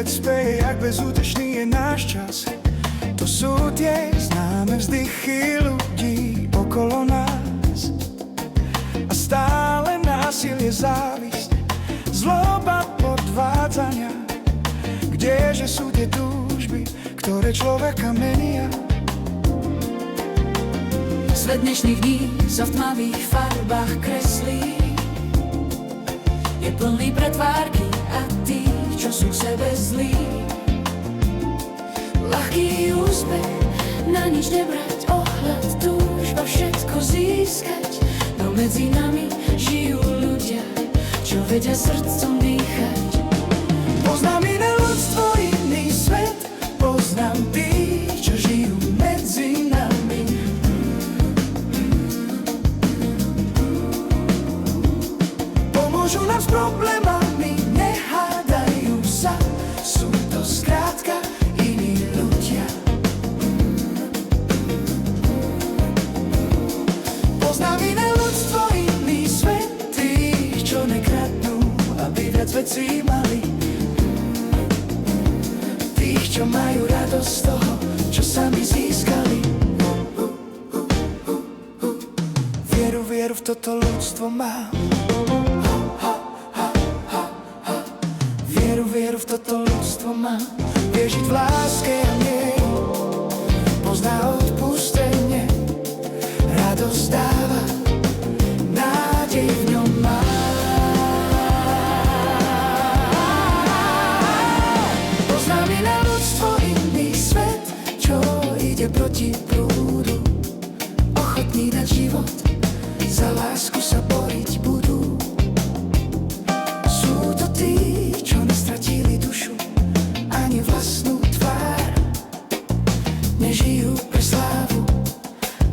svet speje, jak bezútešný je náš čas. To sú tie známe vzdychy ľudí okolo nás. A stále násilie, závisť, zloba, podvádzania. Kdeže sú tie túžby, ktoré človeka menia? Svet dnešných dní sa v tmavých farbách kreslí. Je plný pretvárky a tých, čo sú k sebe zlí. Ľahký úspech, na nič nebrať ohľad, túžba všetko získať. No medzi nami žijú ľudia, čo vedia srdcom dýchať. Poznám iné ľudstvo, iný svet, poznám tých, čo žijú medzi nami. Pomôžu nám s problémami, nehádajú sa, sú to skrátka iní ľudia. Poznám iné ľudstvo, iný svet, tých, čo nekradnú, aby viac vecí mali. Tých, čo majú radosť z toho, čo sami získali. Vieru v toto ľudstvo mám. Vieru v toto ľudstvo mám. Vie žiť v láske a nej, pozná odpustenie, radosť dáva, nádej v ňom má. Poznám iné ľudstvo, iný svet, čo ide proti prúdu, ochotný dať život, za lásku sa boriť budú. Sú to tí, čo nestratili dušu, ani vlastnú tvár. Nežijú pre slávu,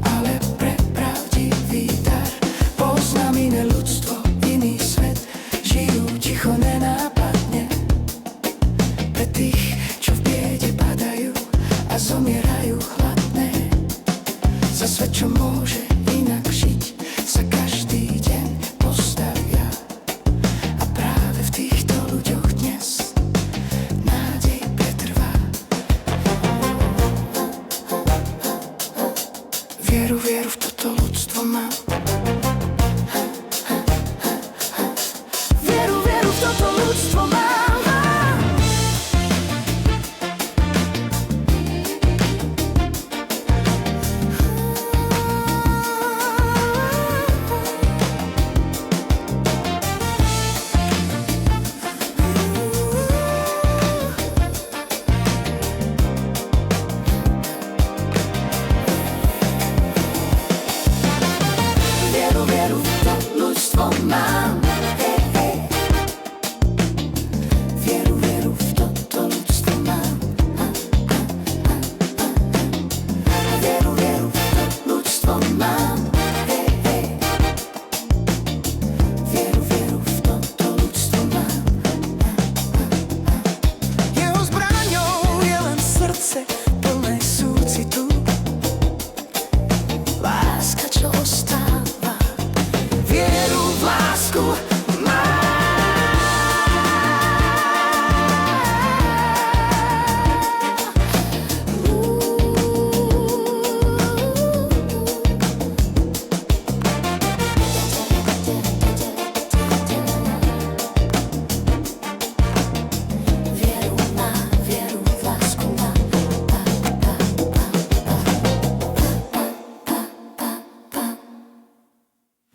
ale pre pravdivý dar. Poznám iné ľudstvo, iný svet, žijú ticho, nenápadne. Pre tých, čo v biede padajú a zomierajú chladné. Za svet, čo môže inak žiť, sa každý deň postavia. A práve v týchto ľuďoch dnes nádej pretrvá. Vieru